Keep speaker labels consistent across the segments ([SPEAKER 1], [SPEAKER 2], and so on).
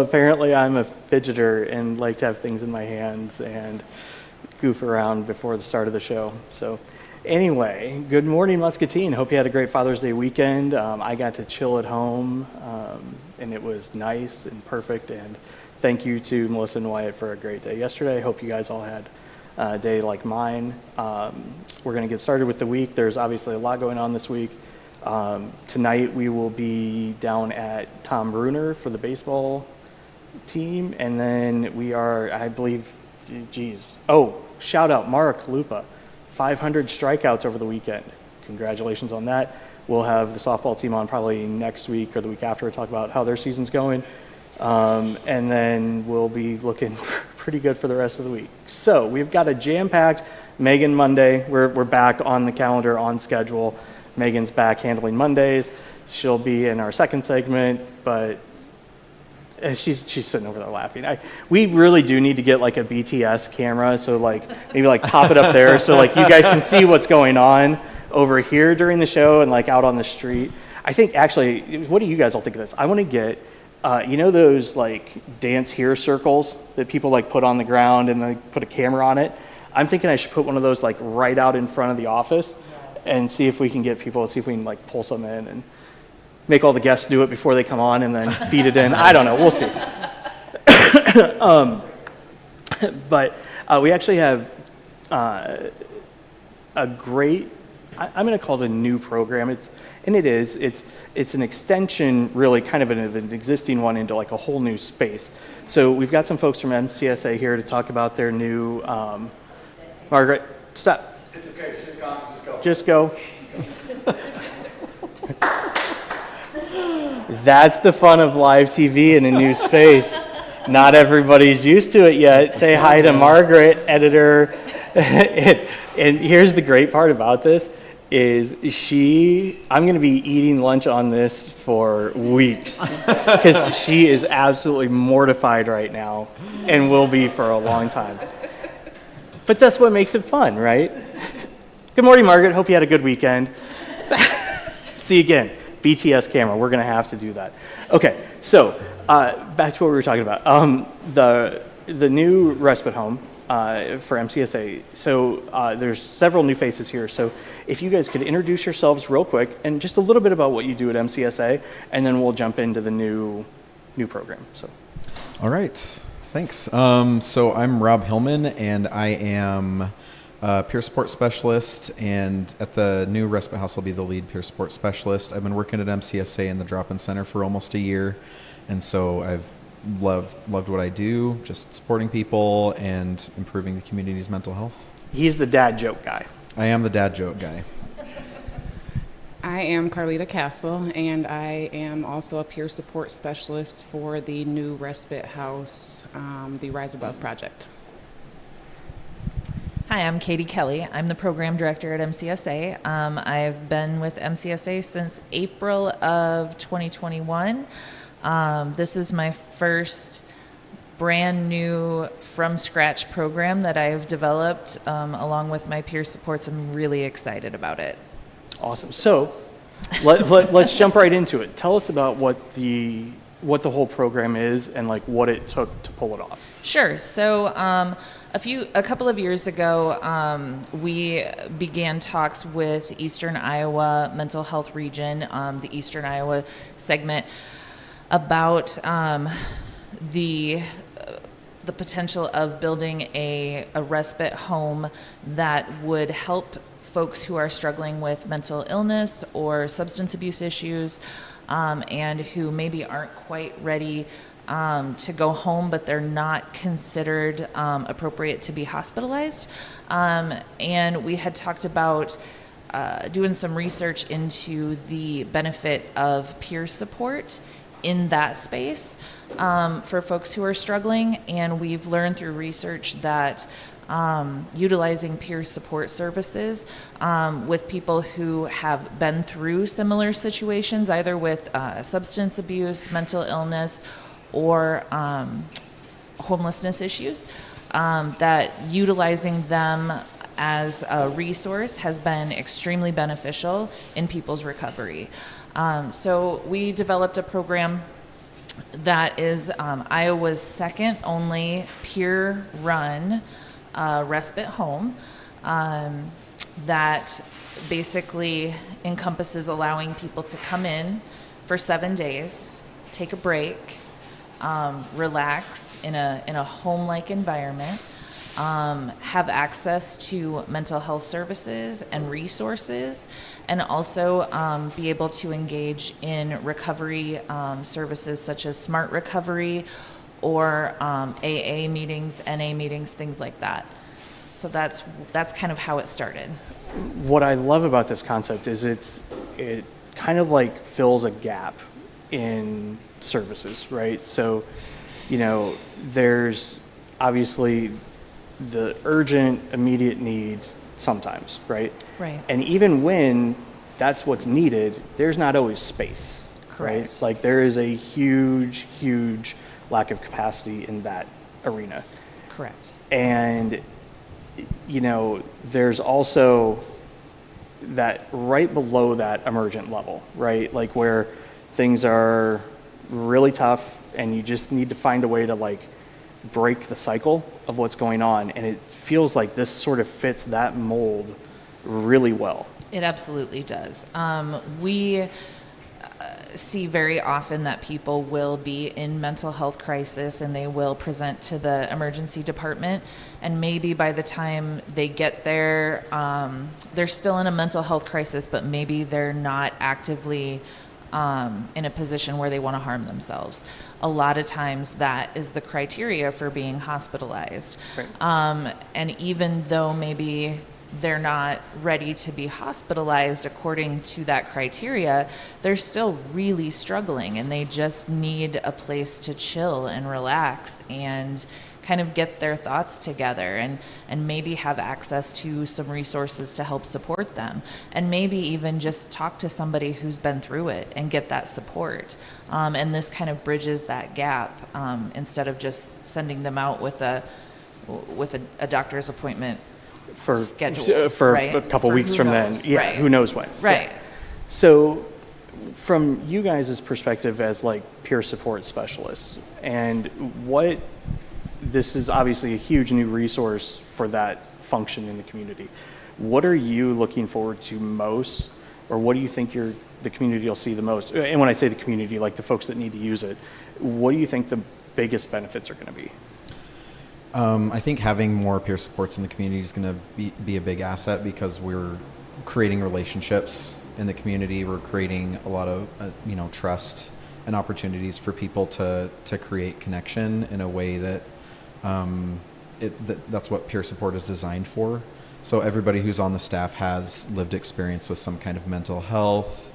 [SPEAKER 1] apparently I'm a fidgeter and like to have things in my hands and goof around before the start of the show. So anyway, good morning, Muscatine. Hope you had a great Father's Day weekend. I got to chill at home, and it was nice and perfect. And thank you to Melissa and Wyatt for a great day yesterday. Hope you guys all had a day like mine. We're going to get started with the week. There's obviously a lot going on this week. Tonight we will be down at Tom Bruner for the baseball team, and then we are, I believe, shout out Mark Lupa, 500 strikeouts over the weekend. Congratulations on that. We'll have the softball team on probably next week or the week after to talk about how their season's going, and then we'll be looking pretty good for the rest of the week. So we've got a jam-packed Megan Monday. We're back on the calendar, on schedule. Megan's back handling Mondays. She'll be in our second segment, but she's sitting over there laughing. We really do need to get like a BTS camera, so like maybe like pop it up there so like you guys can see what's going on over here during the show and like out on the street. I think actually, what do you guys all think of this? I want to get, those like dance here circles that people like put on the ground and like put a camera on it. I'm thinking I should put one of those like right out in front of the office. And see if we can get people, see if we can like pull some in and make all the guests do it before they come on and then feed it in. I don't know, we'll see. But we actually have a great, I'm going to call it a new program. It's an extension, really kind of an existing one into like a whole new space. So we've got some folks from MCSA here to talk about their new, Margaret, stop.
[SPEAKER 2] It's okay, she's gone,
[SPEAKER 1] just go. That's the fun of live TV in a new space. Not everybody's used to it yet. Say hi to Margaret, editor. And here's the great part about this is I'm going to be eating lunch on this for weeks because she is absolutely mortified right now and will be for a long time. But that's what makes it fun, right? Good morning, Margaret. Hope you had a good weekend. See you again. BTS camera. We're going to have to do that. Okay, so back to what we were talking about. The new respite home for MCSA. So there's several new faces here. So if you guys could introduce yourselves real quick and just a little bit about what you do at MCSA, and then we'll jump into the new program. So.
[SPEAKER 3] All right. Thanks. So I'm Rob Hillman, and I am peer support specialist, and at the new respite house I'll be the lead peer support specialist. I've been working at MCSA in the drop-in center for almost a year, and so I've loved what I do, just supporting people and improving the community's mental health.
[SPEAKER 1] He's the dad joke guy.
[SPEAKER 3] I am the dad joke guy.
[SPEAKER 4] I am Carlita Castle, and I am also a peer support specialist for the new respite house, the Rise Above project.
[SPEAKER 5] Hi, I'm Katie Kelly. I'm the program director at MCSA. I've been with MCSA since April of 2021. This is my first brand new from scratch program that I've developed along with my peer supports. I'm really excited about it.
[SPEAKER 1] Awesome. So let's jump right into it. Tell us about what the whole program is and like what it took to pull it off.
[SPEAKER 5] Sure. So a couple of years ago, we began talks with Eastern Iowa Mental Health Region, the Eastern Iowa segment, about the potential of building a respite home that would help folks who are struggling with mental illness or substance abuse issues, and who maybe aren't quite ready to go home, but they're not considered appropriate to be hospitalized. And we had talked about doing some research into the benefit of peer support in that space for folks who are struggling. And we've learned through research that utilizing peer support services with people who have been through similar situations, either with substance abuse, mental illness, or homelessness issues, that utilizing them as a resource has been extremely beneficial in people's recovery. So we developed a program that is Iowa's second only peer-run respite home that basically encompasses allowing people to come in for 7 days, take a break, relax in a home-like environment, have access to mental health services and resources, and also be able to engage in recovery services such as smart recovery or AA meetings, NA meetings, things like that. So that's kind of how it started.
[SPEAKER 1] What I love about this concept is it kind of like fills a gap in services, right? So, there's obviously the urgent, immediate need sometimes, right?
[SPEAKER 5] Right.
[SPEAKER 1] And even when that's what's needed, there's not always space.
[SPEAKER 5] Correct.
[SPEAKER 1] Right? Like there is a huge, huge lack of capacity in that arena.
[SPEAKER 5] Correct.
[SPEAKER 1] And, there's also that right below that emergent level, right? Like where things are really tough and you just need to find a way to like break the cycle of what's going on. And it feels like this sort of fits that mold really well.
[SPEAKER 5] It absolutely does. We see very often that people will be in mental health crisis and they will present to the emergency department, and maybe by the time they get there, they're still in a mental health crisis, but maybe they're not actively in a position where they want to harm themselves. A lot of times that is the criteria for being hospitalized.
[SPEAKER 1] Right.
[SPEAKER 5] And even though maybe they're not ready to be hospitalized according to that criteria, they're still really struggling and they just need a place to chill and relax and kind of get their thoughts together and maybe have access to some resources to help support them, and maybe even just talk to somebody who's been through it and get that support. And this kind of bridges that gap instead of just sending them out with a doctor's appointment scheduled
[SPEAKER 1] for
[SPEAKER 5] right?
[SPEAKER 1] a couple
[SPEAKER 5] For
[SPEAKER 1] weeks
[SPEAKER 5] who
[SPEAKER 1] from
[SPEAKER 5] knows,
[SPEAKER 1] then. Yeah,
[SPEAKER 5] right.
[SPEAKER 1] who knows when.
[SPEAKER 5] Right.
[SPEAKER 1] Yeah. So from you guys' perspective as like peer support specialists, and this is obviously a huge new resource for that function in the community. What are you looking forward to most, or what do you think the community will see the most? And when I say the community, like the folks that need to use it, what do you think the biggest benefits are going to be?
[SPEAKER 3] I think having more peer supports in the community is going to be a big asset, because we're creating relationships in the community. We're creating a lot of trust and opportunities for people to create connection in a way that that's what peer support is designed for. So everybody who's on the staff has lived experience with some kind of mental health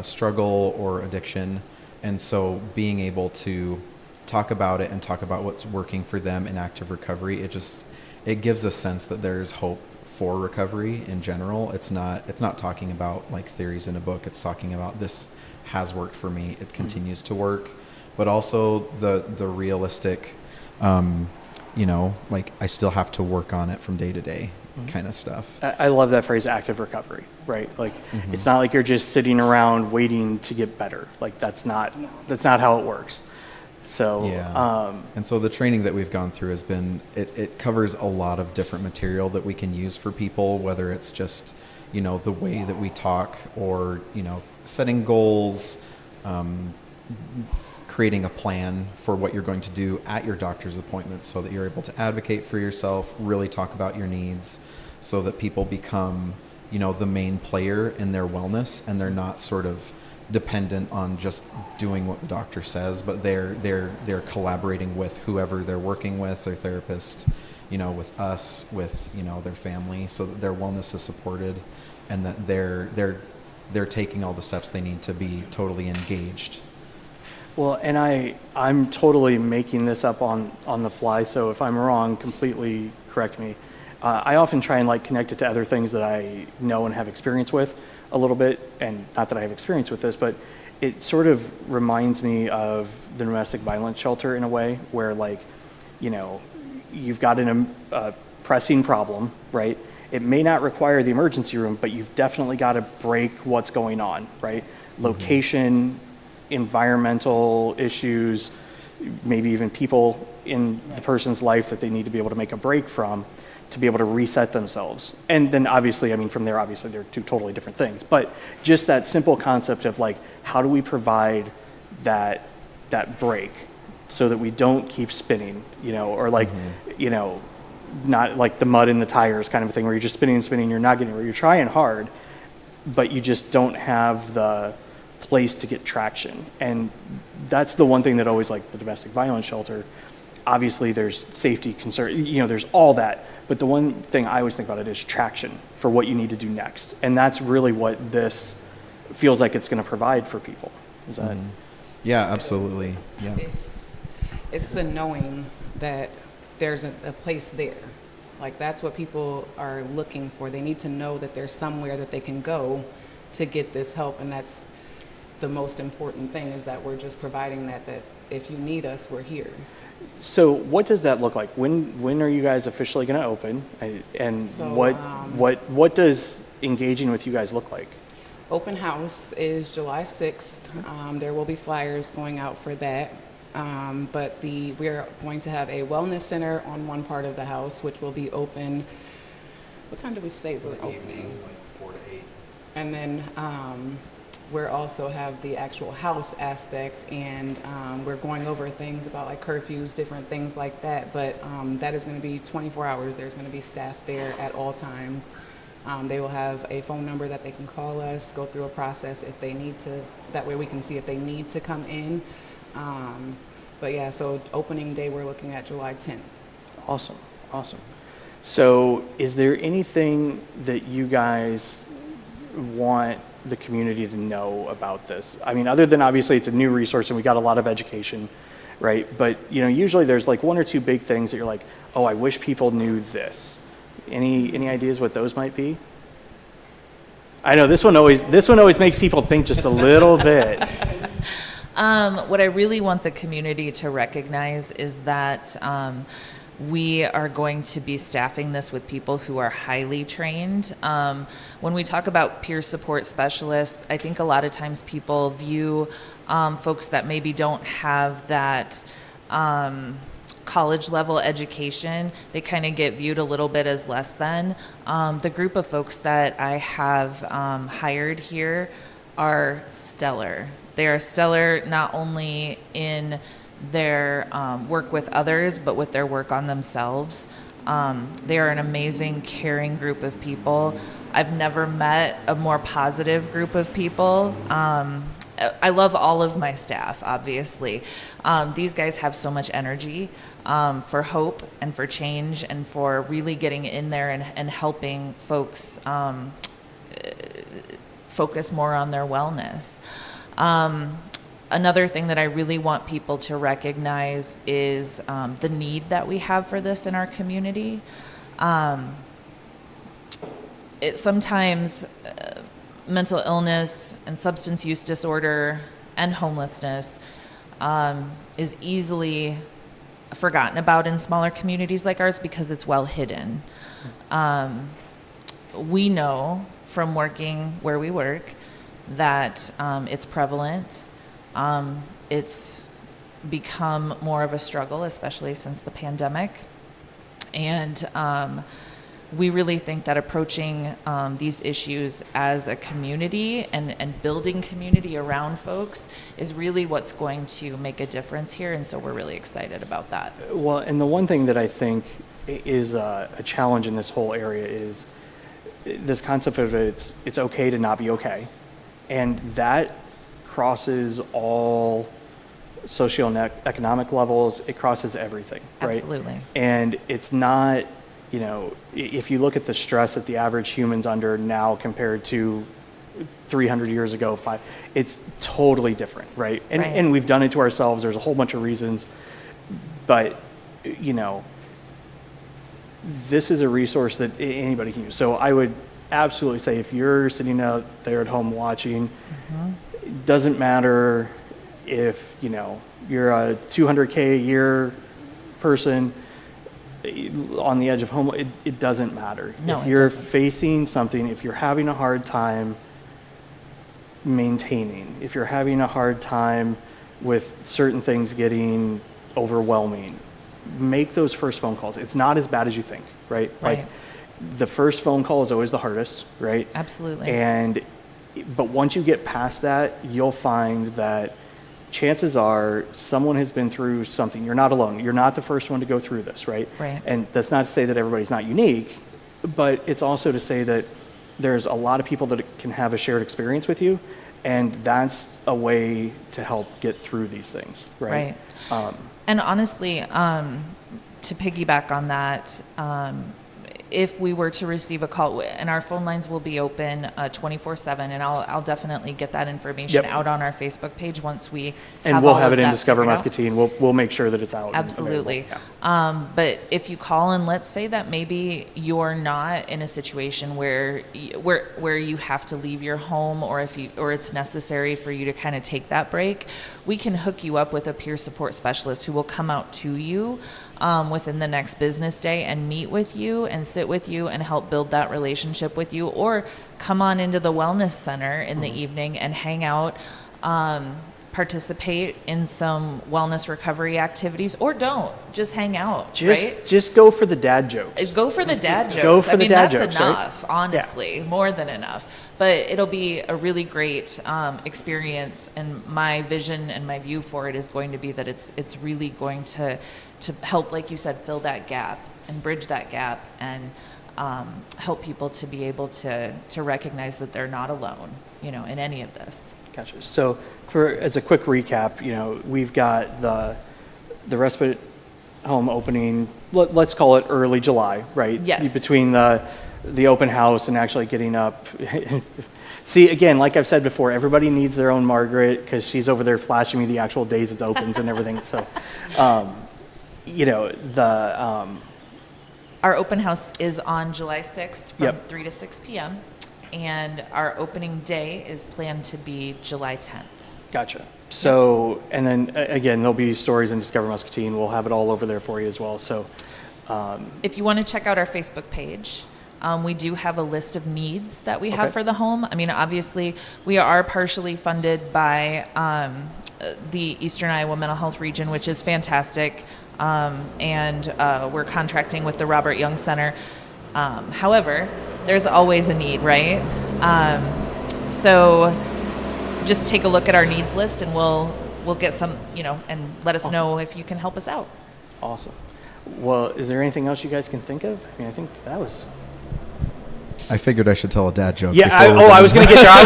[SPEAKER 3] struggle or addiction, and so being able to talk about it and talk about what's working for them in active recovery, it gives a sense that there's hope for recovery in general. It's not talking about like theories in a book. It's talking about this has worked for me. It continues to work, but also the realistic, like I still have to work on it from day to day kind of stuff.
[SPEAKER 1] I love that phrase, active recovery, right? Like it's not like you're just sitting around waiting to get better. Like that's not how it works. So
[SPEAKER 3] yeah. And so the training that we've gone through has been, it covers a lot of different material that we can use for people, whether it's just, the way that we talk, or, setting goals, creating a plan for what you're going to do at your doctor's appointment so that you're able to advocate for yourself, really talk about your needs, so that people become, the main player in their wellness, and they're not sort of dependent on just doing what the doctor says, but they're collaborating with whoever they're working with, their therapist, with us, with their family, so that their wellness is supported, and that they're taking all the steps they need to be totally engaged.
[SPEAKER 1] Well, and I'm totally making this up on the fly, so if I'm wrong, completely correct me. I often try and like connect it to other things that I know and have experience with a little bit, and not that I have experience with this, but it sort of reminds me of the domestic violence shelter in a way, where like, you've got a pressing problem, right? It may not require the emergency room, but you've definitely got to break what's going on, right? Location, environmental issues, maybe even people in the person's life that they need to be able to make a break from, to be able to reset themselves. And then obviously, I mean, from there, obviously they're two totally different things, but just that simple concept of like, how do we provide that break so that we don't keep spinning, or like, not like the mud in the tires kind of a thing where you're just spinning and spinning, you're not getting where you're trying hard, but you just don't have the place to get traction. And that's the one thing that always, like the domestic violence shelter, obviously there's safety concern, there's all that. But the one thing I always think about it is traction for what you need to do next. And that's really what this feels like it's going to provide for people. Is that?
[SPEAKER 3] Yeah, absolutely. Yeah.
[SPEAKER 4] It's the knowing that there's a place there. Like, that's what people are looking for. They need to know that there's somewhere that they can go to get this help. And that's the most important thing, is that we're just providing that if you need us, we're here.
[SPEAKER 1] So what does that look like? When are you guys officially going to open? And
[SPEAKER 4] So,
[SPEAKER 1] what does engaging with you guys look like?
[SPEAKER 4] Open house is July 6th. There will be flyers going out for that. But we're going to have a wellness center on one part of the house, which will be open. What time do we say we're opening?
[SPEAKER 3] Like 4 to 8.
[SPEAKER 4] And then we'll also have the actual house aspect, and we're going over things about like curfews, different things like that. But that is going to be 24 hours. There's going to be staff there at all times. They will have a phone number that they can call us, go through a process if they need to. That way we can see if they need to come in. But yeah, so opening day, we're looking at July 10th.
[SPEAKER 1] Awesome. So is there anything that you guys want the community to know about this? I mean, other than obviously it's a new resource and we got a lot of education, right? But usually there's like one or two big things that you're like, oh, I wish people knew this. Any ideas what those might be? I know this one always makes people think just a little bit.
[SPEAKER 5] What I really want the community to recognize is that we are going to be staffing this with people who are highly trained. When we talk about peer support specialists, I think a lot of times people view folks that maybe don't have that college level education, they kind of get viewed a little bit as less than. The group of folks that I have hired here are stellar. They are stellar not only in their work with others, but with their work on themselves. They are an amazing, caring group of people. I've never met a more positive group of people. I love all of my staff, obviously. These guys have so much energy for hope and for change and for really getting in there and helping folks focus more on their wellness. Another thing that I really want people to recognize is the need that we have for this in our community. Sometimes mental illness and substance use disorder and homelessness is easily forgotten about in smaller communities like ours because it's well hidden. We know from working where we work that it's prevalent. It's become more of a struggle, especially since the pandemic. And we really think that approaching these issues as a community and building community around folks is really what's going to make a difference here. And so we're really excited about that.
[SPEAKER 1] Well, and the one thing that I think is a challenge in this whole area is this concept of it's okay to not be okay. And that crosses all socioeconomic levels. It crosses everything, right?
[SPEAKER 5] Absolutely.
[SPEAKER 1] And it's not, if you look at the stress that the average human's under now compared to 300 years ago, it's totally different, right? And we've done it to ourselves. There's a whole bunch of reasons. But, this is a resource that anybody can use. So I would absolutely say if you're sitting out there at home watching, it doesn't matter if, you're a 200K a year person on the edge of home, it doesn't matter.
[SPEAKER 5] No,
[SPEAKER 1] if you're
[SPEAKER 5] it doesn't.
[SPEAKER 1] facing something, if you're having a hard time, maintaining, if you're having a hard time with certain things getting overwhelming, make those first phone calls. It's not as bad as you think, right?
[SPEAKER 5] Right.
[SPEAKER 1] Like the first phone call is always the hardest, right?
[SPEAKER 5] Absolutely.
[SPEAKER 1] But once you get past that, you'll find that chances are someone has been through something. You're not alone. You're not the first one to go through this, right?
[SPEAKER 5] Right.
[SPEAKER 1] And that's not to say that everybody's not unique, but it's also to say that there's a lot of people that can have a shared experience with you, and that's a way to help get through these things, right?
[SPEAKER 5] And honestly, to piggyback on that, if we were to receive a call, and our phone lines will be open 24/7, and I'll definitely get that information out on our Facebook page once we
[SPEAKER 1] and we'll have it in Discover Muscatine. We'll make sure that it's out.
[SPEAKER 5] Absolutely.
[SPEAKER 1] Yeah.
[SPEAKER 5] But if you call and let's say that maybe you're not in a situation where you have to leave your home, or it's necessary for you to kind of take that break, we can hook you up with a peer support specialist who will come out to you within the next business day and meet with you and sit with you and help build that relationship with you, or come on into the wellness center in the evening and hang out, participate in some wellness recovery activities, or don't just hang out.
[SPEAKER 1] Just go for the dad jokes.
[SPEAKER 5] Go for the dad jokes.
[SPEAKER 1] Go for the dad
[SPEAKER 5] that's
[SPEAKER 1] jokes,
[SPEAKER 5] enough,
[SPEAKER 1] right?
[SPEAKER 5] honestly, more than enough. But it'll be a really great experience, and my vision and my view for it is going to be that it's really going to help, like you said, fill that gap and bridge that gap, and help people to be able to recognize that they're not alone, in any of this.
[SPEAKER 1] Gotcha. So as a quick recap, we've got the respite home opening, let's call it early July, right?
[SPEAKER 5] Yes.
[SPEAKER 1] Between the open house and actually getting up. See, again, like I've said before, everybody needs their own Margaret, because she's over there flashing me the actual days it opens and everything. So,
[SPEAKER 5] our open house is on July 6th from
[SPEAKER 1] Yep.
[SPEAKER 5] 3 to 6 p.m. and our opening day is planned to be July 10th.
[SPEAKER 1] Gotcha. So, and then again, there'll be stories in Discover Muscatine. We'll have it all over there for you as well. So,
[SPEAKER 5] if you want to check out our Facebook page, we do have a list of needs that we have for the home. I mean, obviously, we are partially funded by the Eastern Iowa Mental Health Region, which is fantastic, and we're contracting with the Robert Young Center. However, there's always a need, right? So just take a look at our needs list, and we'll get some, and let us know if you can help us out.
[SPEAKER 1] Awesome. Well, is there anything else you guys can think of? I mean, I think that was...
[SPEAKER 3] I figured I should tell a dad joke.
[SPEAKER 1] Yeah, I was going to get there. I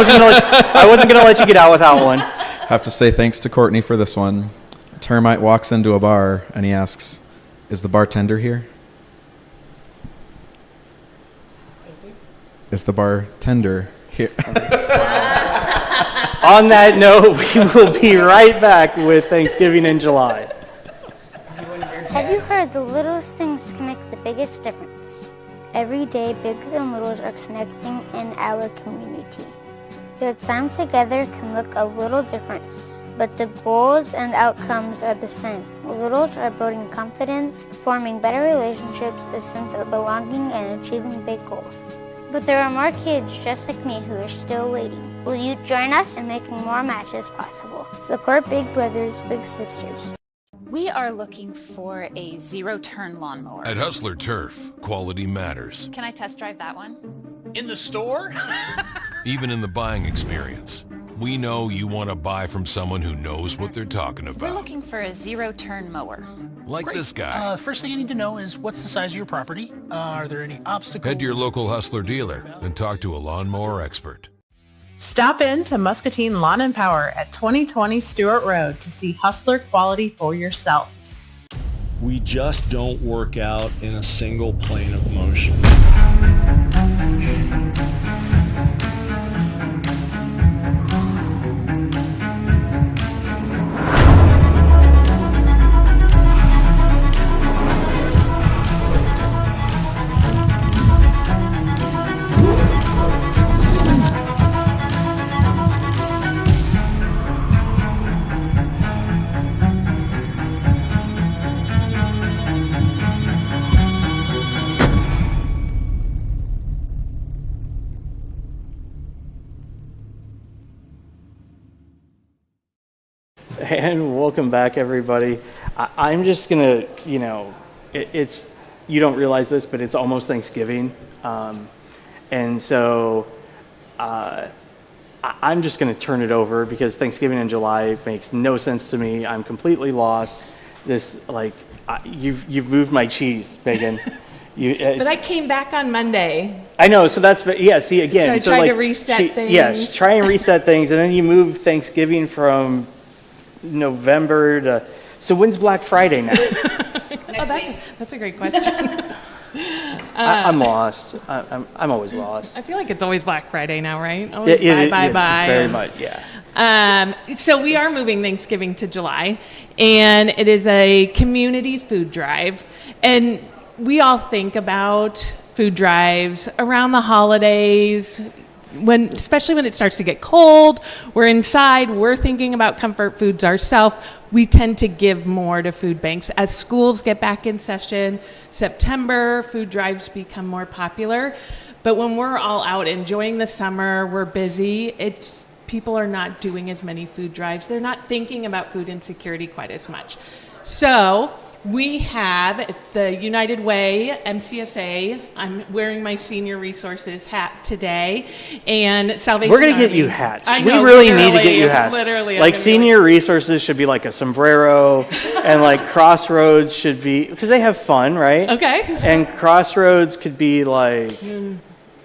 [SPEAKER 1] wasn't going to let you get out without one.
[SPEAKER 3] Have to say thanks to Courtney for this one. Termite walks into a bar and he asks, "Is the bartender here?" Is the bartender here?
[SPEAKER 1] On that note, we will be right back with Thanksgiving in July.
[SPEAKER 2] Have you heard the littlest things can make the biggest difference? Every day, bigs and littles are connecting in our community. Their time together can look a little different, but the goals and outcomes are the same. Littles are building confidence, forming better relationships, a sense of belonging, and achieving big goals. But there are more kids just like me who are still waiting. Will you join us in making more matches possible? Support Big Brothers, Big Sisters.
[SPEAKER 6] We are looking for a zero-turn lawnmower.
[SPEAKER 7] At Hustler Turf, quality matters.
[SPEAKER 6] Can I test drive that one?
[SPEAKER 8] In the store?
[SPEAKER 7] Even in the buying experience. We know you want to buy from someone who knows what they're talking about.
[SPEAKER 6] We're looking for a zero-turn mower.
[SPEAKER 7] Like
[SPEAKER 8] Great.
[SPEAKER 7] this guy.
[SPEAKER 8] First thing you need to know is what's the size of your property? Are there any obstacles?
[SPEAKER 7] Head to your local Hustler dealer and talk to a lawnmower expert.
[SPEAKER 9] Stop in to Muscatine Lawn and Power at 2020 Stewart Road to see Hustler quality for yourself.
[SPEAKER 10] We just don't work out in a single plane of motion.
[SPEAKER 1] And welcome back, everybody. I'm just gonna, it's you don't realize this, but it's almost Thanksgiving, and so I'm just gonna turn it over because Thanksgiving in July makes no sense to me. I'm completely lost. You've moved my cheese, Megan.
[SPEAKER 11] But I came back on Monday.
[SPEAKER 1] I know, so that's, yeah, see, again.
[SPEAKER 11] So I tried to reset things.
[SPEAKER 1] Yes, try and reset things, and then you move Thanksgiving from November to, so when's Black Friday now?
[SPEAKER 11] That's a great question.
[SPEAKER 1] I'm lost. I'm always lost.
[SPEAKER 11] I feel like it's always Black Friday now, right? Always buy.
[SPEAKER 1] Very much, yeah.
[SPEAKER 11] So we are moving Thanksgiving to July, and it is a community food drive. And we all think about food drives around the holidays, especially when it starts to get cold, we're inside, we're thinking about comfort foods ourselves. We tend to give more to food banks. As schools get back in session, September, food drives become more popular. But when we're all out enjoying the summer, we're busy, people are not doing as many food drives. They're not thinking about food insecurity quite as much. So we have the United Way, MCSA. I'm wearing my senior resources hat today, and Salvation
[SPEAKER 1] We're going to
[SPEAKER 11] Army.
[SPEAKER 1] get you hats.
[SPEAKER 11] I know,
[SPEAKER 1] we really need to get you hats.
[SPEAKER 11] Literally.
[SPEAKER 1] Like senior resources should be like a sombrero, and like Crossroads should be, because they have fun, right?
[SPEAKER 11] Okay.
[SPEAKER 1] And Crossroads could be like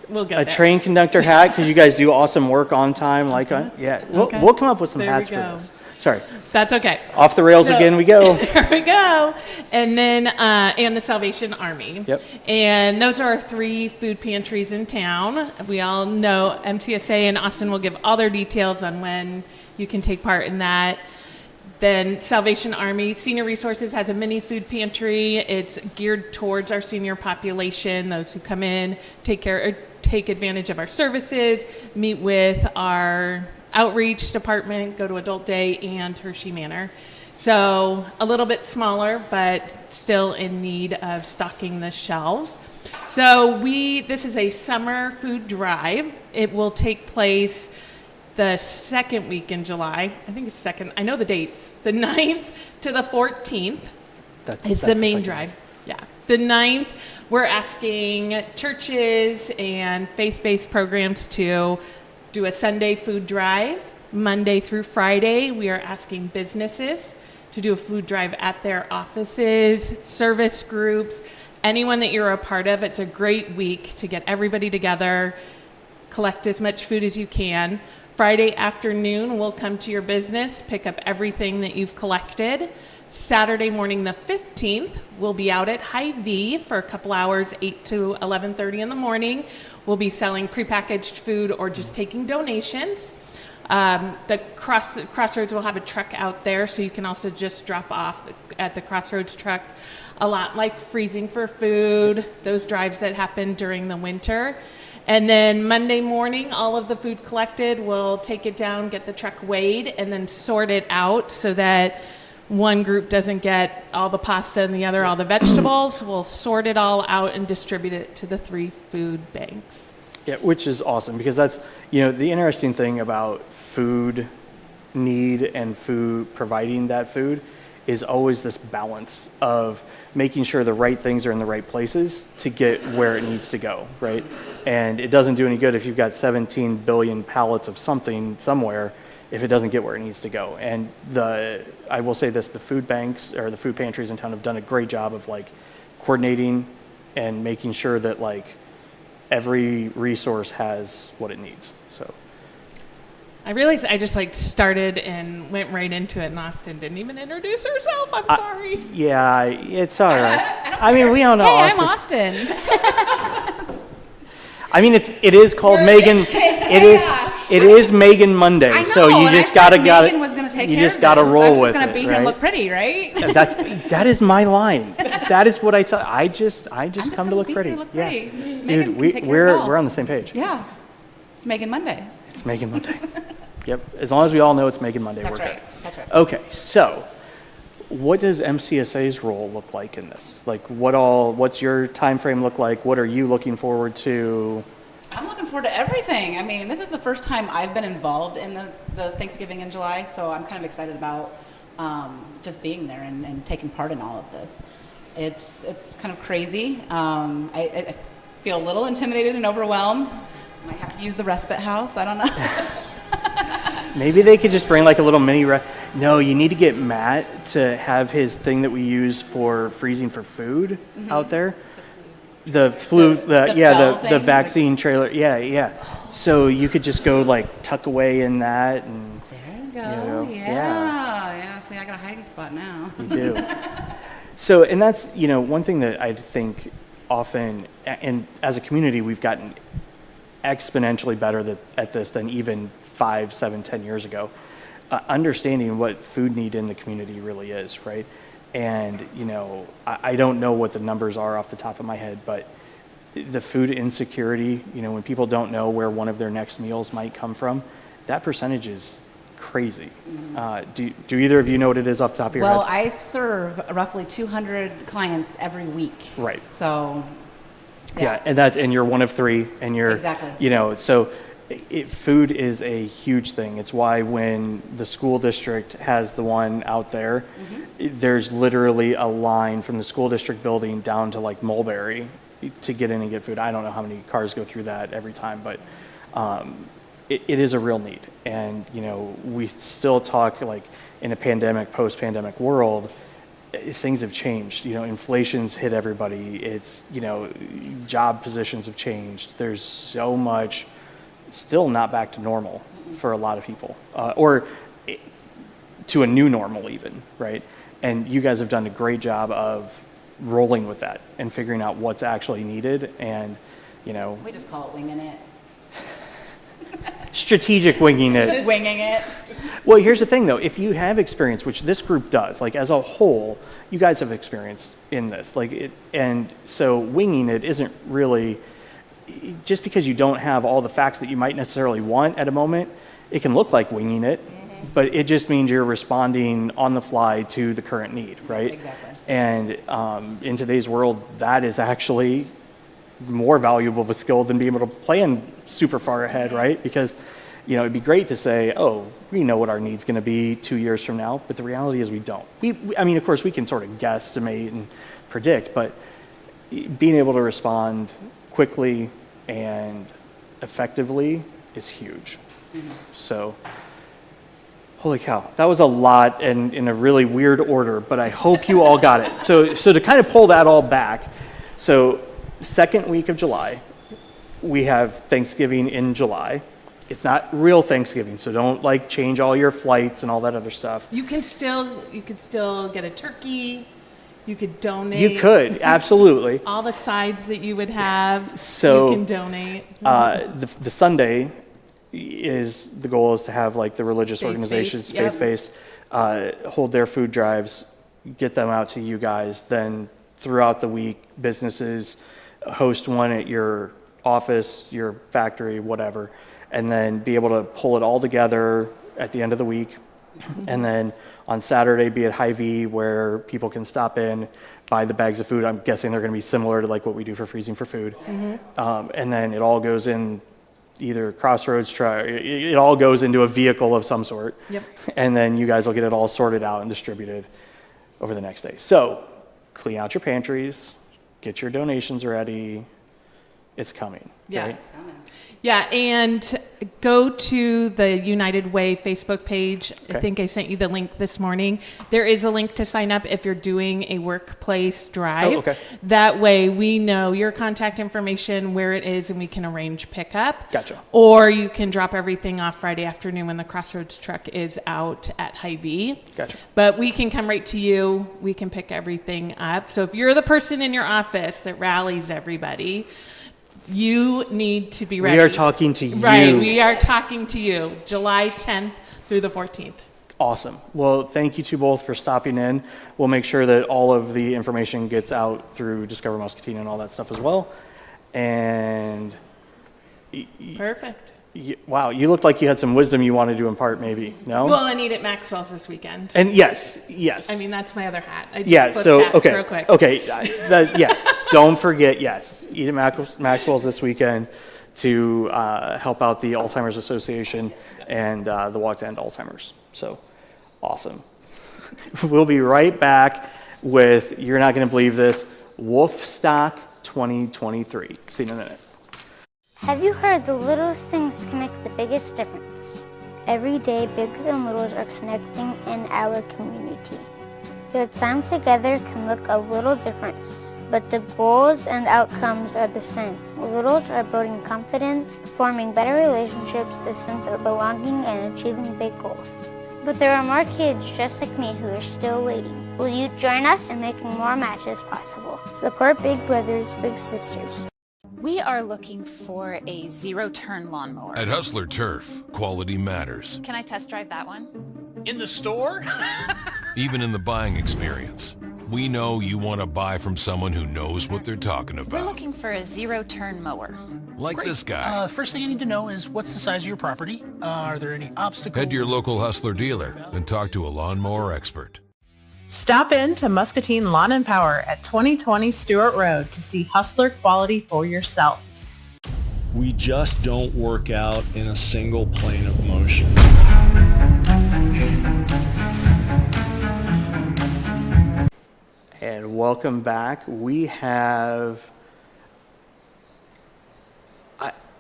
[SPEAKER 11] We'll get
[SPEAKER 1] a
[SPEAKER 11] there.
[SPEAKER 1] train conductor hat, because you guys do awesome work on time.
[SPEAKER 11] Okay.
[SPEAKER 1] We'll come up with some
[SPEAKER 11] There
[SPEAKER 1] hats
[SPEAKER 11] we
[SPEAKER 1] for
[SPEAKER 11] go.
[SPEAKER 1] this. Sorry.
[SPEAKER 11] That's okay.
[SPEAKER 1] Off the rails again we go.
[SPEAKER 11] There we go. And then, and the Salvation Army.
[SPEAKER 1] Yep.
[SPEAKER 11] And those are our 3 food pantries in town. We all know MCSA and Austin will give all their details on when you can take part in that. Then Salvation Army Senior Resources has a mini food pantry. It's geared towards our senior population, those who come in, take advantage of our services, meet with our outreach department, go to Adult Day and Hershey Manor. So a little bit smaller, but still in need of stocking the shelves. So this is a summer food drive. It will take place the second week in July. I think it's second. I know the dates. The 9th to the 14th. It's the main drive. Yeah. The 9th, we're asking churches and faith-based programs to do a Sunday food drive. Monday through Friday, we are asking businesses to do a food drive at their offices, service groups, anyone that you're a part of. It's a great week to get everybody together, collect as much food as you can. Friday afternoon, we'll come to your business, pick up everything that you've collected. Saturday morning, the 15th, we'll be out at Hy-Vee for a couple hours, 8 to 11:30 in the morning. We'll be selling prepackaged food or just taking donations. The Crossroads will have a truck out there, so you can also just drop off at the Crossroads truck. A lot like Freezing for Food, those drives that happen during the winter. And then Monday morning, all of the food collected, we'll take it down, get the truck weighed, and then sort it out so that one group doesn't get all the pasta and the other all the vegetables. We'll sort it all out and distribute it to the 3 food banks.
[SPEAKER 1] Yeah, which is awesome, because that's, the interesting thing about food need and food, providing that food, is always this balance of making sure the right things are in the right places to get where it needs to go, right? And it doesn't do any good if you've got 17 billion pallets of something somewhere if it doesn't get where it needs to go. And I will say this, the food banks or the food pantries in town have done a great job of coordinating and making sure that every resource has what it needs. So
[SPEAKER 11] I realized I just started and went right into it, and Austin didn't even introduce herself. I'm sorry.
[SPEAKER 1] Yeah, it's all right. I mean, we all know Austin.
[SPEAKER 6] Hey, I'm Austin.
[SPEAKER 1] I mean, it is called Megan. It is Megan Monday.
[SPEAKER 6] I know,
[SPEAKER 1] so you just gotta
[SPEAKER 6] Megan was gonna take
[SPEAKER 1] you
[SPEAKER 6] care
[SPEAKER 1] just
[SPEAKER 6] of
[SPEAKER 1] gotta
[SPEAKER 6] this.
[SPEAKER 1] roll
[SPEAKER 6] I was
[SPEAKER 1] with
[SPEAKER 6] just gonna
[SPEAKER 1] it,
[SPEAKER 6] be here
[SPEAKER 1] right?
[SPEAKER 6] and look pretty, right?
[SPEAKER 1] That is my line. That is what I tell. I just come to look
[SPEAKER 6] be
[SPEAKER 1] pretty.
[SPEAKER 6] Here, look
[SPEAKER 1] Yeah,
[SPEAKER 6] pretty.
[SPEAKER 1] dude,
[SPEAKER 6] Megan we're
[SPEAKER 1] we're on the same page.
[SPEAKER 6] Yeah, it's Megan Monday.
[SPEAKER 1] It's Megan Monday. Yep. As long as we all know it's Megan Monday,
[SPEAKER 6] That's
[SPEAKER 1] we're
[SPEAKER 6] right.
[SPEAKER 1] good.
[SPEAKER 6] That's right.
[SPEAKER 1] Okay, so what does MCSA's role look like in this? What's your time frame look like? What are you looking forward to?
[SPEAKER 6] I'm looking forward to everything. I mean, this is the first time I've been involved in the Thanksgiving in July, so I'm kind of excited about just being there and taking part in all of this. It's kind of crazy. I feel a little intimidated and overwhelmed. Might have to use the respite house. I don't know.
[SPEAKER 1] Maybe they could just bring like a little mini. No, you need to get Matt to have his thing that we use for freezing for food out there. The vaccine trailer. Yeah. So you could just go like tuck away in that and.
[SPEAKER 6] There you go. Yeah. So I got a hiding spot now.
[SPEAKER 1] You do. So, and that's, one thing that I think often, and as a community, we've gotten exponentially better at this than even 5, 7, 10 years ago. Understanding what food need in the community really is, right? And, I don't know what the numbers are off the top of my head, but the food insecurity, when people don't know where one of their next meals might come from, that percentage is crazy. Do either of you know what it is off the top of your head?
[SPEAKER 6] Well, I serve roughly 200 clients every week.
[SPEAKER 1] Right.
[SPEAKER 6] So,
[SPEAKER 1] yeah, and you're one of 3, and you're
[SPEAKER 6] exactly.
[SPEAKER 1] So food is a huge thing. It's why when the school district has the one out there, there's literally a line from the school district building down to like Mulberry to get in and get food. I don't know how many cars go through that every time, but it is a real need. And, we still talk like in a pandemic, post-pandemic world, things have changed. Inflation's hit everybody. It's, job positions have changed. There's so much still not back to normal for a lot of people, or to a new normal even, right? And you guys have done a great job of rolling with that and figuring out what's actually needed. And,
[SPEAKER 6] we just call it winging it.
[SPEAKER 1] Strategic winging it.
[SPEAKER 6] Just winging it.
[SPEAKER 1] Well, here's the thing though, if you have experience, which this group does, like as a whole, you guys have experience in this, and so winging it isn't really, just because you don't have all the facts that you might necessarily want at a moment, it can look like winging it, but it just means you're responding on the fly to the current need, right?
[SPEAKER 6] Exactly.
[SPEAKER 1] And in today's world, that is actually more valuable of a skill than being able to plan super far ahead, right? Because, it'd be great to say, oh, we know what our need's going to be 2 years from now, but the reality is we don't. Of course, we can sort of guesstimate and predict, but being able to respond quickly and effectively is huge. So, holy cow, that was a lot and in a really weird order, but I hope you all got it. So to kind of pull that all back, so second week of July, we have Thanksgiving in July. It's not real Thanksgiving, so don't change all your flights and all that other stuff.
[SPEAKER 11] You could still get a turkey. You could donate.
[SPEAKER 1] You could, absolutely.
[SPEAKER 11] All the sides that you would have,
[SPEAKER 1] so,
[SPEAKER 11] you can donate.
[SPEAKER 1] The Sunday the goal is to have the religious organizations, faith-based, hold their food drives, get them out to you guys. Then throughout the week, businesses host one at your office, your factory, whatever, and then be able to pull it all together at the end of the week. And then on Saturday, be at Hy-Vee where people can stop in, buy the bags of food. I'm guessing they're going to be similar to what we do for freezing for food. And then it all goes in either Crossroads truck. It all goes into a vehicle of some sort.
[SPEAKER 11] Yep.
[SPEAKER 1] And then you guys will get it all sorted out and distributed over the next day. So clean out your pantries, get your donations ready. It's coming.
[SPEAKER 11] Yeah.
[SPEAKER 1] Right?
[SPEAKER 6] It's coming.
[SPEAKER 11] Yeah, and go to the United Way Facebook page.
[SPEAKER 1] Okay.
[SPEAKER 11] I think I sent you the link this morning. There is a link to sign up if you're doing a workplace drive.
[SPEAKER 1] Oh, okay.
[SPEAKER 11] That way we know your contact information, where it is, and we can arrange pickup.
[SPEAKER 1] Gotcha.
[SPEAKER 11] Or you can drop everything off Friday afternoon when the Crossroads truck is out at Hy-Vee.
[SPEAKER 1] Gotcha.
[SPEAKER 11] But we can come right to you. We can pick everything up. So if you're the person in your office that rallies everybody, you need to be ready.
[SPEAKER 1] We are talking to you.
[SPEAKER 11] Right, we are talking to you, July 10th through the 14th.
[SPEAKER 1] Awesome. Well, thank you to both for stopping in. We'll make sure that all of the information gets out through Discover Muscatine and all that stuff as well. And
[SPEAKER 11] Perfect.
[SPEAKER 1] Wow, you looked like you had some wisdom you wanted to impart, maybe. No?
[SPEAKER 11] Well, I need it Maxwell's this weekend.
[SPEAKER 1] And yes.
[SPEAKER 11] I mean, that's my other hat. I just flipped hats real quick.
[SPEAKER 1] Okay. Don't forget, yes, eat at Maxwell's this weekend to help out the Alzheimer's Association and the Walk to End Alzheimer's. So, awesome. We'll be right back with, you're not going to believe this, Woofstock 2023. See you in a minute.
[SPEAKER 2] Have you heard the littlest things can make the biggest difference? Every day, bigs and littles are connecting in our community. Their time together can look a little different, but the goals and outcomes are the same. Littles are building confidence, forming better relationships, a sense of belonging, and achieving big goals. But there are more kids just like me who are still waiting. Will you join us in making more matches possible? Support big brothers, big sisters.
[SPEAKER 12] We are looking for a zero-turn lawnmower.
[SPEAKER 7] At Hustler Turf, quality matters.
[SPEAKER 12] Can I test drive that one?
[SPEAKER 8] In the store?
[SPEAKER 7] Even in the buying experience. We know you want to buy from someone who knows what they're talking
[SPEAKER 12] We're
[SPEAKER 7] about.
[SPEAKER 12] looking for a zero-turn mower.
[SPEAKER 7] Like this guy.
[SPEAKER 8] First thing you need to know is what's the size of your property? Are there any obstacles?
[SPEAKER 7] Head to your local Hustler dealer and talk to a lawnmower expert.
[SPEAKER 9] Stop in to Muscatine Lawn and Power at 2020 Stewart Road to see Hustler quality for yourself.
[SPEAKER 10] We just don't work out in a single plane of motion.
[SPEAKER 1] And welcome back. We have,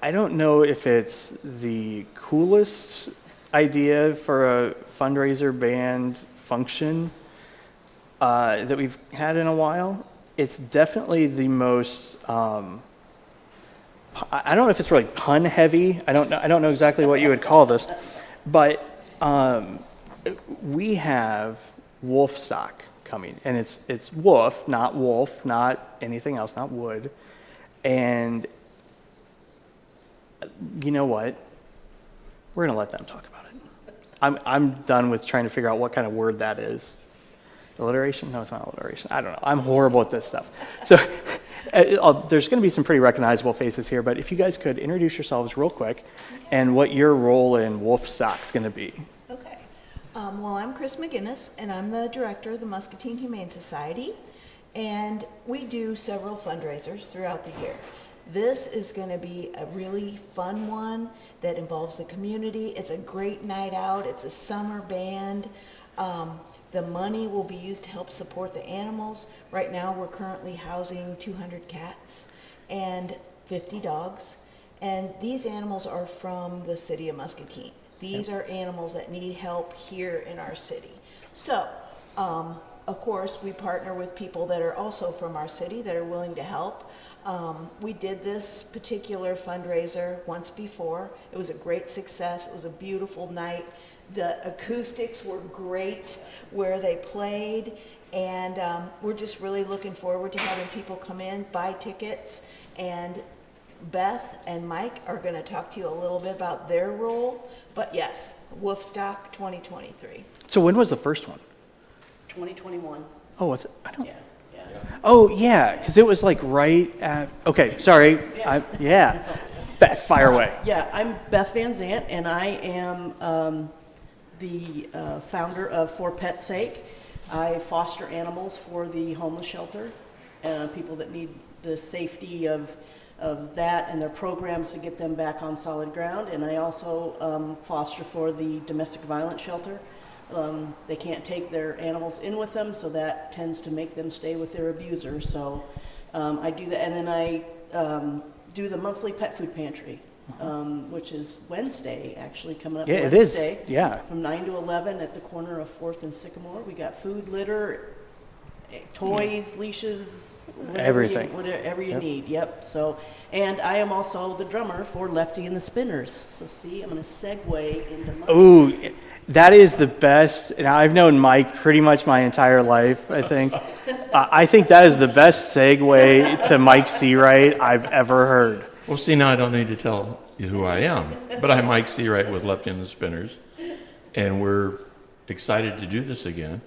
[SPEAKER 1] I don't know if it's the coolest idea for a fundraiser band function that we've had in a while. It's definitely the most, I don't know if it's really pun heavy. I don't know exactly what you would call this, but we have Woofstock coming, and it's woof, not wolf, not anything else, not wood. And you know what? We're gonna let them talk about it. I'm done with trying to figure out what kind of word that is. Alliteration? No, it's not alliteration. I don't know. I'm horrible at this stuff. So there's going to be some pretty recognizable faces here, but if you guys could introduce yourselves real quick and what your role in Woofstock's going to be.
[SPEAKER 13] Okay. Well, I'm Chris McGinnis, and I'm the director of the Muscatine Humane Society, and we do several fundraisers throughout the year. This is going to be a really fun one that involves the community. It's a great night out. It's a summer band. The money will be used to help support the animals. Right now, we're currently housing 200 cats and 50 dogs. And these animals are from the city of Muscatine. These are animals that need help here in our city. So, of course, we partner with people that are also from our city that are willing to help. We did this particular fundraiser once before. It was a great success. It was a beautiful night. The acoustics were great where they played, and we're just really looking forward to having people come in, buy tickets, and Beth and Mike are going to talk to you a little bit about their role. But yes, Woofstock 2023.
[SPEAKER 1] So when was the first one?
[SPEAKER 14] 2021.
[SPEAKER 1] Oh, what's it? I don't.
[SPEAKER 14] Yeah.
[SPEAKER 1] Oh, yeah, because it was like right at. Okay, sorry.
[SPEAKER 14] Yeah.
[SPEAKER 1] Beth, fire away.
[SPEAKER 14] Yeah, I'm Beth Van Zant, and I am the founder of For Pet's Sake. I foster animals for the homeless shelter, people that need the safety of that and their programs to get them back on solid ground. And I also foster for the domestic violence shelter. They can't take their animals in with them, so that tends to make them stay with their abuser. So I do that, and then I do the monthly pet food pantry, which is Wednesday, actually, coming up Wednesday.
[SPEAKER 1] It is, yeah.
[SPEAKER 14] From 9 to 11 at the corner of 4th and Sycamore. We got food, litter, toys, leashes, whatever you need. Yep. So, and I am also the drummer for Lefty and the Spinners. So see, I'm going to segue into my...
[SPEAKER 1] Ooh, that is the best. Now, I've known Mike pretty much my entire life, I think. I think that is the best segue to Mike Seawright I've ever heard.
[SPEAKER 15] Well, see, now I don't need to tell you who I am, but I'm Mike Seawright with Lefty and the Spinners, and we're excited to do this again.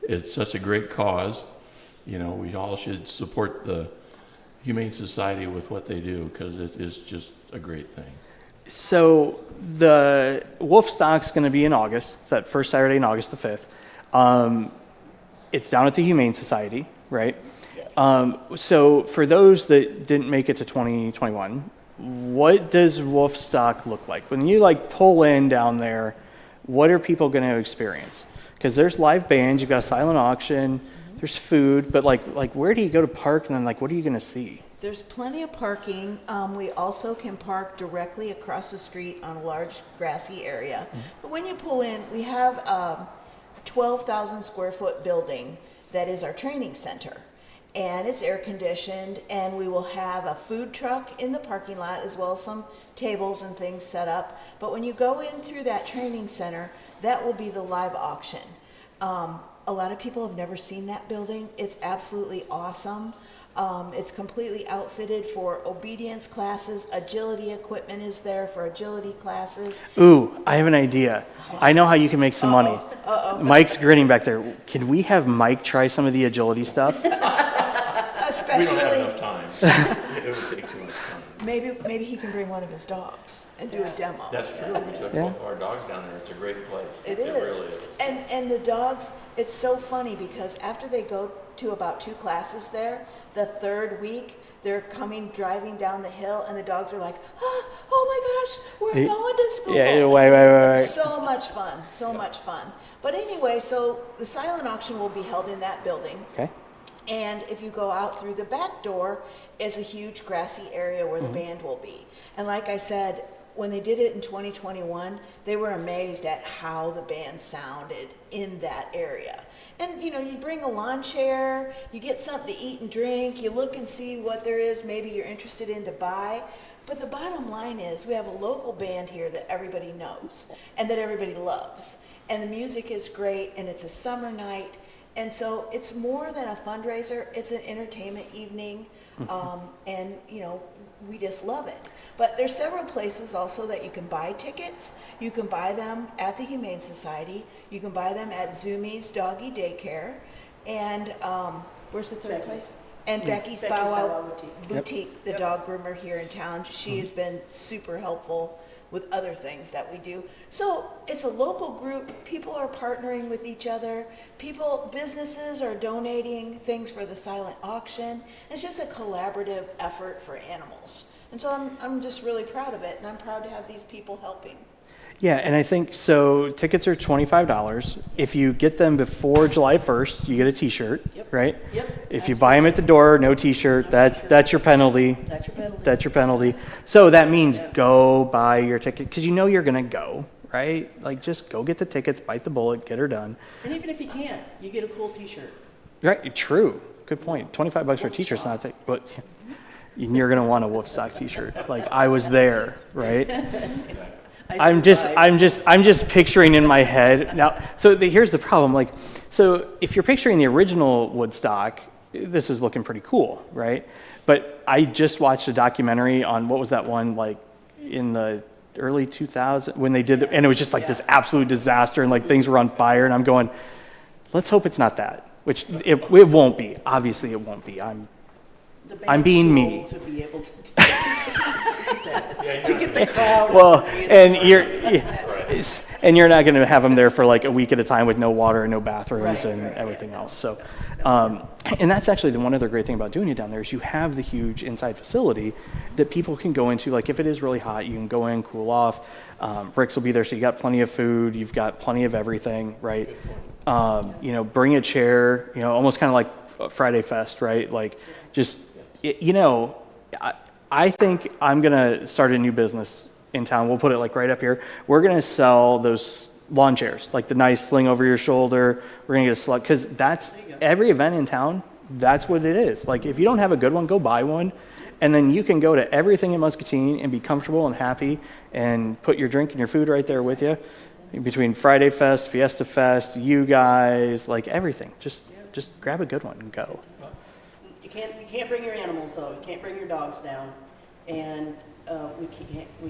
[SPEAKER 15] It's such a great cause. You know, we all should support the Humane Society with what they do, because it is just a great thing.
[SPEAKER 1] So the Woofstock's going to be in August. It's that first Saturday in August, the 5th. It's down at the Humane Society, right? Yes. So for those that didn't make it to 2021, what does Woofstock look like? When you pull in down there, what are people going to experience? Because there's live bands, you've got a silent auction, there's food, but like where do you go to park, and then like what are you going to see?
[SPEAKER 13] There's plenty of parking. We also can park directly across the street on a large grassy area. But when you pull in, we have a 12,000 square foot building that is our training center. And it's air conditioned, and we will have a food truck in the parking lot as well as some tables and things set up. But when you go in through that training center, that will be the live auction. A lot of people have never seen that building. It's absolutely awesome. It's completely outfitted for obedience classes. Agility equipment is there for agility classes.
[SPEAKER 1] Ooh, I have an idea. I know how you can make some money. Mike's grinning back there. Can we have Mike try some of the agility stuff?
[SPEAKER 13] Especially,
[SPEAKER 15] we don't have enough time. It would take too much time.
[SPEAKER 13] Maybe he can bring one of his dogs and do a demo.
[SPEAKER 15] That's true. We took both of our dogs down there. It's a great place.
[SPEAKER 13] It
[SPEAKER 15] Really
[SPEAKER 13] is.
[SPEAKER 15] is.
[SPEAKER 13] And the dogs, it's so funny because after they go to about 2 classes there, the 3rd week, they're driving down the hill, and the dogs are like, oh my gosh, we're going to school.
[SPEAKER 1] Yeah, wait.
[SPEAKER 13] So much fun, much fun. But anyway, so the silent auction will be held in that building.
[SPEAKER 1] Okay.
[SPEAKER 13] And if you go out through the back door, is a huge grassy area where the band will be. And like I said, when they did it in 2021, they were amazed at how the band sounded in that area. And you bring a lawn chair, you get something to eat and drink, you look and see what there is maybe you're interested in to buy. But the bottom line is we have a local band here that everybody knows and that everybody loves. And the music is great, and it's a summer night. And so it's more than a fundraiser, it's an entertainment evening. And we just love it. But there's several places also that you can buy tickets. You can buy them at the Humane Society. You can buy them at Zoomies Doggy Daycare. And where's the third place? And Becky's Bow Wow Boutique, the dog groomer here in town. She has been super helpful with other things that we do. So it's a local group. People are partnering with each other. Businesses are donating things for the silent auction. It's just a collaborative effort for animals. And so I'm just really proud of it, and I'm proud to have these people helping.
[SPEAKER 1] Yeah, and I think so. Tickets are $25. If you get them before July 1st, you get a T-shirt, right?
[SPEAKER 14] Yep.
[SPEAKER 1] If you buy them at the door, no T-shirt. That's your penalty. That's your penalty. So that means go buy your ticket because you're gonna go, right? Like just go get the tickets, bite the bullet, get her done.
[SPEAKER 14] And even if you can't, you get a cool T-shirt. Right.
[SPEAKER 1] True. Good point. $25 for a T-shirt's not a thing, but you're gonna want a Woofstock T-shirt. Like I was there, right? I'm just picturing in my head now. So here's the problem. Like, so if you're picturing the original Woodstock, this is looking pretty cool, right? But I just watched a documentary on what was that one like in the early 2000s when they did, and it was just like this absolute disaster and like things were on fire. And I'm going, let's hope it's not that. Which it won't be. Obviously, it won't be. I'm being me.
[SPEAKER 14] To be able to to get the crowd.
[SPEAKER 1] Well, and you're not going to have them there for like a week at a time with no water and no bathrooms and everything else. So, and that's actually the one other great thing about doing it down there is you have the huge inside facility that people can go into. Like if it is really hot, you can go in, cool off. Bricks will be there, so you got plenty of food. You've got plenty of everything, right? Bring a chair. Almost kind of like Friday Fest, right? Like just I think I'm going to start a new business in town. We'll put it like right up here. We're going to sell those lawn chairs, like the nice sling over your shoulder. We're going to get a slug because that's every event in town. That's what it is. Like if you don't have a good one, go buy one. And then you can go to everything in Muscatine and be comfortable and happy and put your drink and your food right there with you. Between Friday Fest, Fiesta Fest, you guys, like everything. Just grab a good one and go.
[SPEAKER 14] You can't bring your animals though. You can't bring your dogs down, and we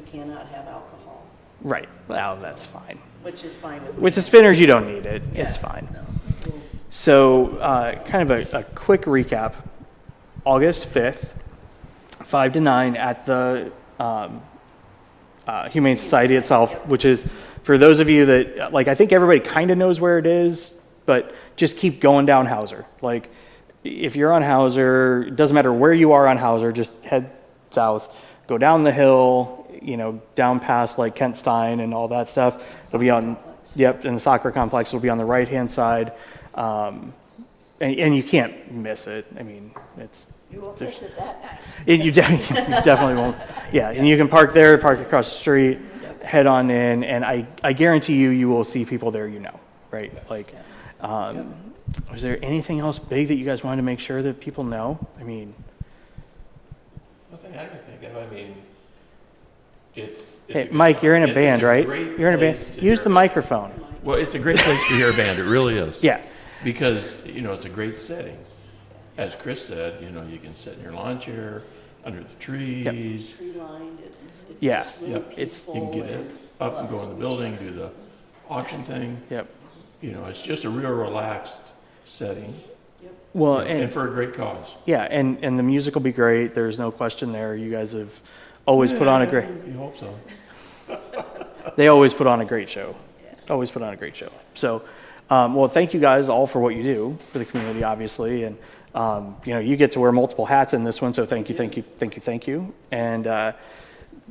[SPEAKER 14] cannot have alcohol.
[SPEAKER 1] Right. Well, that's fine.
[SPEAKER 14] Which is fine with me.
[SPEAKER 1] With the spinners, you don't need it. Yeah. It's fine. No. So, kind of a quick recap. August 5th, 5 to 9 at the Humane Society itself, which is for those of you that I think everybody kind of knows where it is, but just keep going down Hauser. Like. If you're on Hauser, it doesn't matter where you are on Hauser, just head south, go down the hill, down past like Kent Stein and all that stuff. It'll be on Yep, and the soccer complex will be on the right-hand side. And you can't miss it. I mean, it's...
[SPEAKER 13] You won't miss it that night.
[SPEAKER 1] You definitely won't. Yeah, and you can park there, park across the street, head on in, and I guarantee you will see people there right? Like, is there anything else big that you guys wanted to make sure that people know? I mean...
[SPEAKER 15] Nothing I can think of. I mean, it's
[SPEAKER 1] Hey, Mike, you're in a band, right? You're in a band. Use the microphone.
[SPEAKER 15] Well, it's a great place to hear a band. It really is.
[SPEAKER 1] Yeah.
[SPEAKER 15] Because, it's a great setting. As Chris said, you can sit in your lawn chair under the trees.
[SPEAKER 14] Tree lined, it's
[SPEAKER 1] Yeah.
[SPEAKER 14] just really peaceful.
[SPEAKER 15] You can get up and go in the building, do the auction thing.
[SPEAKER 1] Yep.
[SPEAKER 15] It's just a real relaxed setting.
[SPEAKER 1] Well,
[SPEAKER 15] and for a great cause.
[SPEAKER 1] Yeah, and the music will be great. There's no question there. You guys have always put on a great...
[SPEAKER 15] You hope so.
[SPEAKER 1] They always put on a great show. Always put on a great show. So, well, thank you guys all for what you do for the community, obviously. And, you get to wear multiple hats in this one, so thank you. And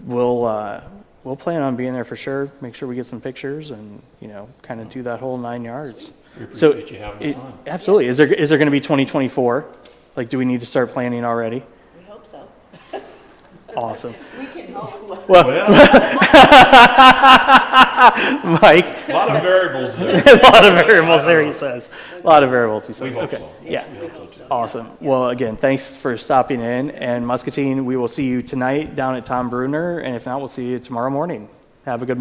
[SPEAKER 1] we'll plan on being there for sure. Make sure we get some pictures and, kind of do that whole 9 yards.
[SPEAKER 15] We appreciate you having us on.
[SPEAKER 1] Absolutely. Is there going to be 2024? Like, do we need to start planning already?
[SPEAKER 13] We hope so.
[SPEAKER 1] Awesome.
[SPEAKER 13] We can hope.
[SPEAKER 1] Well, Mike.
[SPEAKER 15] A lot of variables there.
[SPEAKER 1] A lot of variables there, he says. A lot of variables, he says.
[SPEAKER 15] We hope
[SPEAKER 1] Okay.
[SPEAKER 15] so.
[SPEAKER 1] Yeah.
[SPEAKER 15] We hope so.
[SPEAKER 1] Awesome. Well, again, thanks for stopping in. And Muscatine, we will see you tonight down at Tom Bruner. And if not, we'll see you tomorrow morning. Have a good